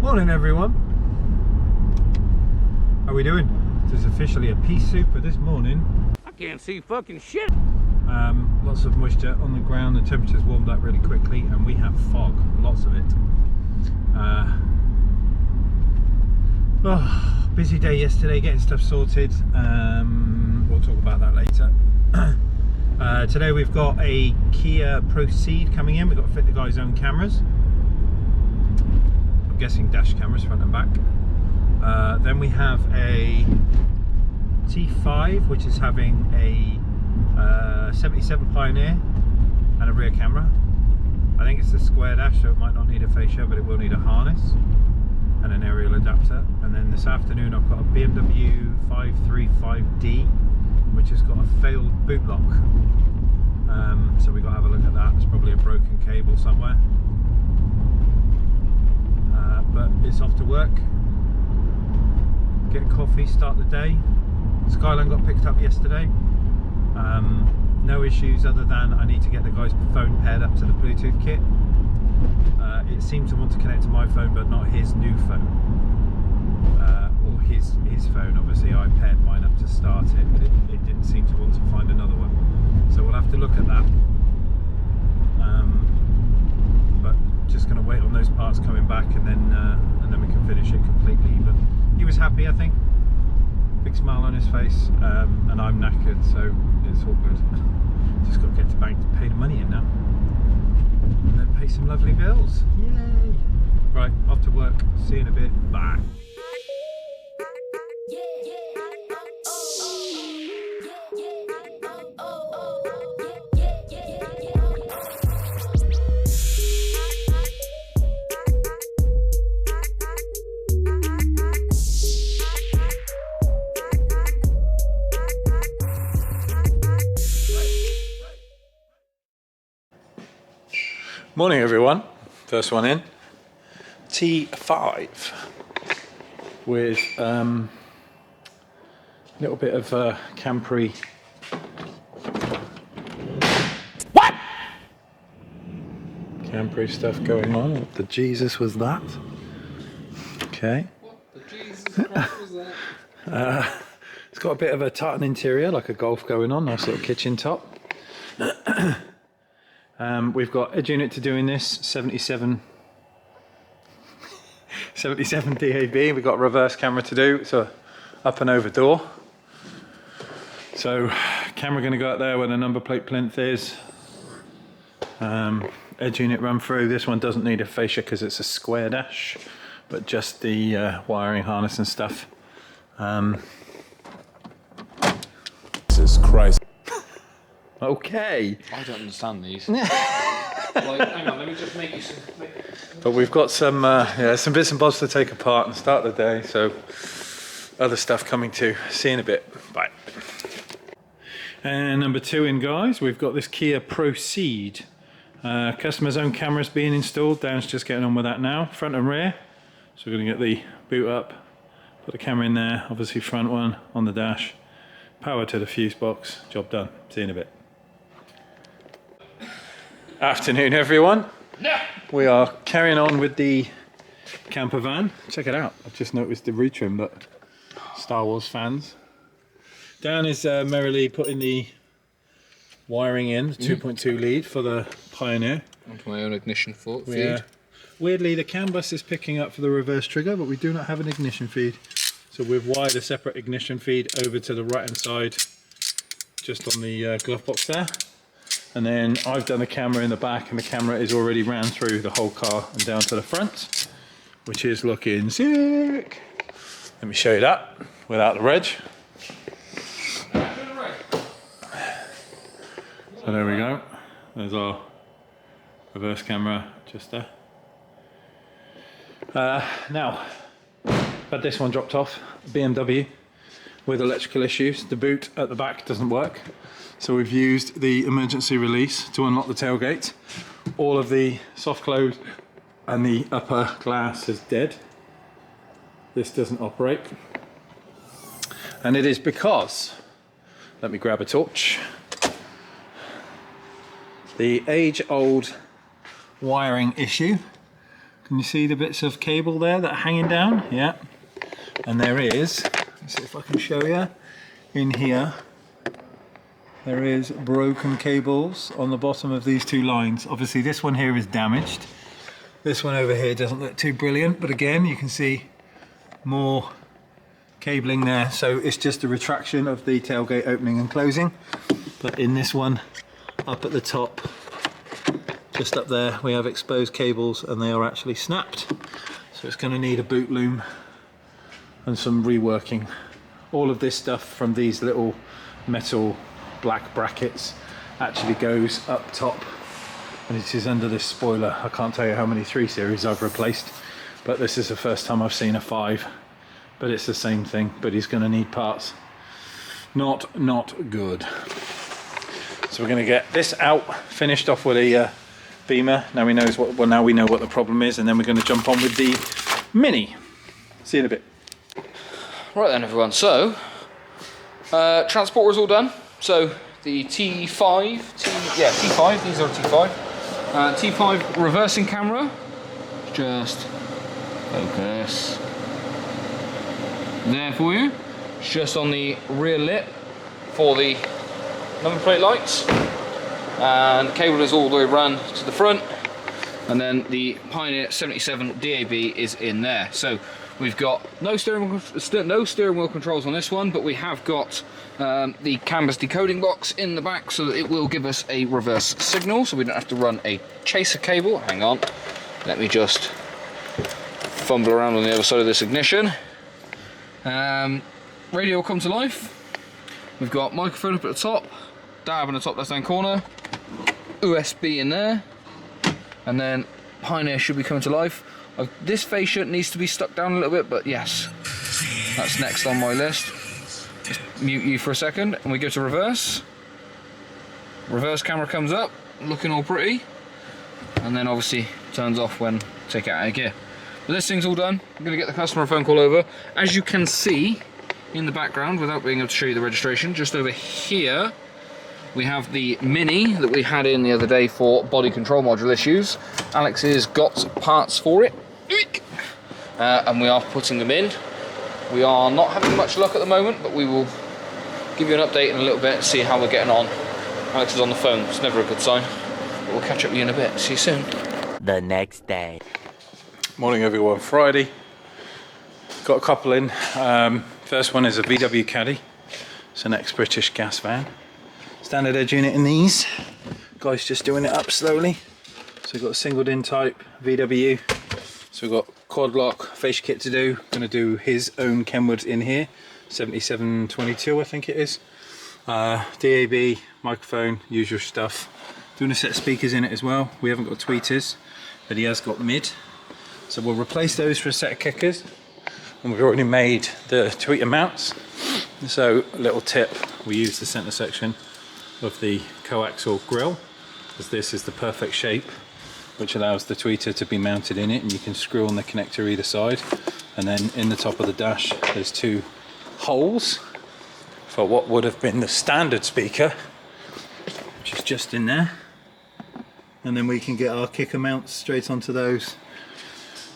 Morning everyone. How are we doing? This is officially a pea super this morning. I can't see fucking shit. Lots of moisture on the ground, the temperature's warmed up really quickly and we have fog, lots of it. Busy day yesterday getting stuff sorted. We'll talk about that later. Today we've got a Kia Proceed coming in. We've got to fit the guy's own cameras. I'm guessing dash cameras front and back. Then we have a T5 which is having a 77 Pioneer and a rear camera. I think it's a square dash, so it might not need a fascia, but it will need a harness and an aerial adapter. And then this afternoon I've got a BMW 535D which has got a failed boot lock. So we've got to have a look at that. It's probably a broken cable somewhere. But it's off to work. Get coffee, start the day. Skyline got picked up yesterday. No issues other than I need to get the guy's phone paired up to the Bluetooth kit. It seemed to want to connect to my phone but not his new phone. Or his phone, obviously I paired mine up to start it, but it didn't seem to want to find another one. So we'll have to look at that. But just going to wait on those parts coming back and then we can finish it completely. But he was happy, I think. Big smile on his face, and I'm knackered, so it's all good. Just got to get to bank to pay the money in now. And then pay some lovely bills. Yay! Right, off to work. See you in a bit. Bye. Morning everyone, first one in. T5 with a little bit of campery. What? Campery stuff going on. What the Jesus was that? Okay. What the Jesus Christ was that? It's got a bit of a tartan interior, like a Golf going on, nice little kitchen top. We've got edge unit to do in this, 77 DAB. We've got a reverse camera to do, so up and over door. So camera going to go out there where the number plate plinth is. Edge unit run through. This one doesn't need a fascia because it's a square dash, but just the wiring harness and stuff. Jesus Christ. Okay. I don't understand these. Like, hang on, let me just make you some. But we've got some some bits and bobs to take apart and start the day, so other stuff coming too. See you in a bit. Bye. And number two in, guys, we've got this Kia Proceed. Customer's own cameras being installed. Dan's just getting on with that now, front and rear. So we're going to get the boot up, put the camera in there, obviously front one on the dash, power to the fuse box, job done. See you in a bit. Afternoon everyone. Yeah. We are carrying on with the camper van. Check it out. I've just noticed the retrim, but Star Wars fans. Dan is merrily putting the wiring in, 2.2 lead for the Pioneer. Onto my own ignition feed. Yeah. Weirdly, the CAN bus is picking up for the reverse trigger, but we do not have an ignition feed. So we've wired a separate ignition feed over to the right hand side, just on the glove box there. And then I've done the camera in the back, and the camera is already ran through the whole car and down to the front, which is looking sick. Let me show you that without the reg. So there we go. There's our reverse camera just there. Now, had this one dropped off, BMW with electrical issues. The boot at the back doesn't work. So we've used the emergency release to unlock the tailgate. All of the soft close and the upper glass is dead. This doesn't operate. And it is because, let me grab a torch, the age-old wiring issue Can you see the bits of cable there that are hanging down? Yeah. And there is, let's see if I can show you, in here, there is broken cables on the bottom of these two lines. Obviously this one here is damaged. This one over here doesn't look too brilliant, but again, you can see more cabling there. So it's just a retraction of the tailgate opening and closing. But in this one, up at the top, just up there, we have exposed cables and they are actually snapped. So it's going to need a boot loom and some reworking. All of this stuff from these little metal black brackets actually goes up top, and it is under this spoiler. I can't tell you how many 3 Series I've replaced, but this is the first time I've seen a 5, but it's the same thing, but he's going to need parts. Not good. So we're going to get this out, finished off with a Beamer. Now we know what the problem is, and then we're going to jump on with the Mini. See you in a bit. Right then, everyone. So transport was all done. So the T5, T5. These are T5. T5 reversing camera. Just focus there for you. It's just on the rear lip for the number plate lights. And the cable is all the way run to the front, and then the Pioneer 77 DAB is in there. So we've got no steering wheel controls on this one, but we have got the canvas decoding box in the back, so that it will give us a reverse signal, so we don't have to run a chaser cable. Hang on, let me just fumble around on the other side of this ignition. Radio will come to life. We've got microphone up at the top, DAB in the top left hand corner, USB in there, and then Pioneer should be coming to life. This fascia needs to be stuck down a little bit, but yes, that's next on my list. Just mute you for a second, and we go to reverse. Reverse camera comes up, looking all pretty, and then obviously turns off when take it out of gear. But this thing's all done. I'm going to get the customer a phone call over. As you can see in the background, without being able to show you the registration, just over here we have the Mini that we had in the other day for body control module issues. Alex has got parts for it, and we are putting them in. We are not having much luck at the moment, but we will give you an update in a little bit, see how we're getting on. Alex is on the phone, it's never a good sign, but we'll catch up with you in a bit. See you soon. The next day. Morning everyone, Friday. Got a couple in. First one is a VW Caddy. It's an ex-British gas van. Standard edge unit in these. Guy's just doing it up slowly. So we've got a singled in type VW. So we've got quad lock fascia kit to do. Gonna do his own Kenwood in here. 7722 I think it is. DAB, microphone, usual stuff. Doing a set of speakers in it as well. We haven't got tweeters, but he has got mid. So we'll replace those for a set of kickers. And we've already made the tweeter mounts. So a little tip, we use the center section of the coaxial grille, as this is the perfect shape which allows the tweeter to be mounted in it, and you can screw on the connector either side. And then in the top of the dash there's 2 holes for what would have been the standard speaker, which is just in there, and then we can get our kicker mounts straight onto those.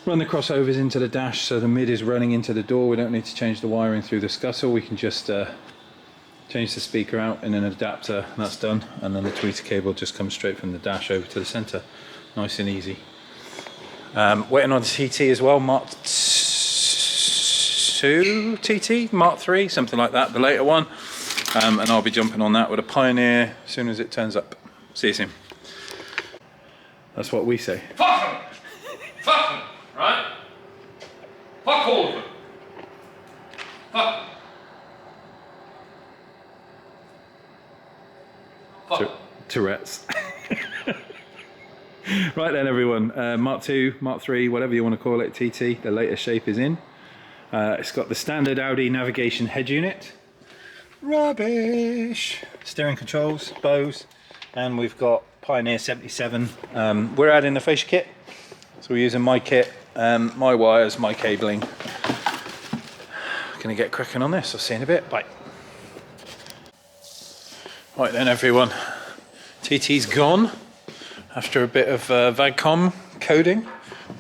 Run the crossovers into the dash, so the mid is running into the door. We don't need to change the wiring through the scuttle. We can just change the speaker out in an adapter, and that's done. And then the tweeter cable just comes straight from the dash over to the center. Nice and easy. Waiting on the TT as well, Mark 2 TT, Mark 3, something like that, the later one. And I'll be jumping on that with a Pioneer as soon as it turns up. See you soon. That's what we say. Fuck them! Fuck them! Right? Fuck all of them! Fuck! Fuck! Tourette's. Right then everyone, Mark 2, Mark 3, whatever you want to call it, TT, the latest shape is in. It's got the standard Audi navigation head unit. Rubbish! Steering controls, Bose, and we've got Pioneer 77. We're adding the fascia kit, so we're using my kit, my wires, my cabling. Gonna get cracking on this, I'll see you in a bit, bye. Right then everyone, TT's gone after a bit of VAGCOM coding.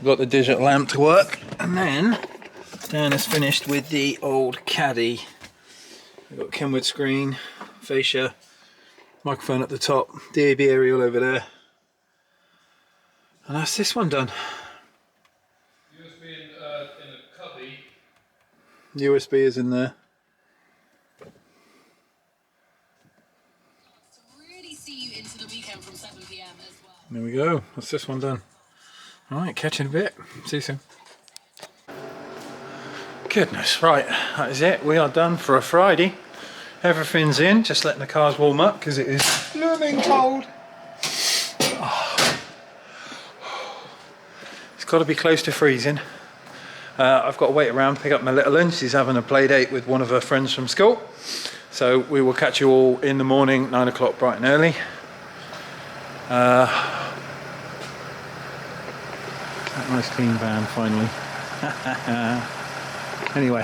We've got the digital lamp to work, and then Dan has finished with the old caddy. We've got Kenwood screen, fascia, microphone at the top, DAB aerial over there, and that's this one done. USB in the cubby. USB is in there. Really see you into the weekend from 7 PM as well. There we go, that's this one done. Alright, catch you in a bit. See you soon. Goodness, right, that is it. We are done for a Friday. Everything's in, just letting the cars warm up because it is blooming cold. Oh. It's got to be close to freezing. I've got to wait around, pick up my little one. She's having a play date with one of her friends from school. So we will catch you all in the morning, 9 o'clock, bright and early. That nice clean van finally. Anyway,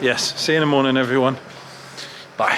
yes, see you in the morning everyone. Bye.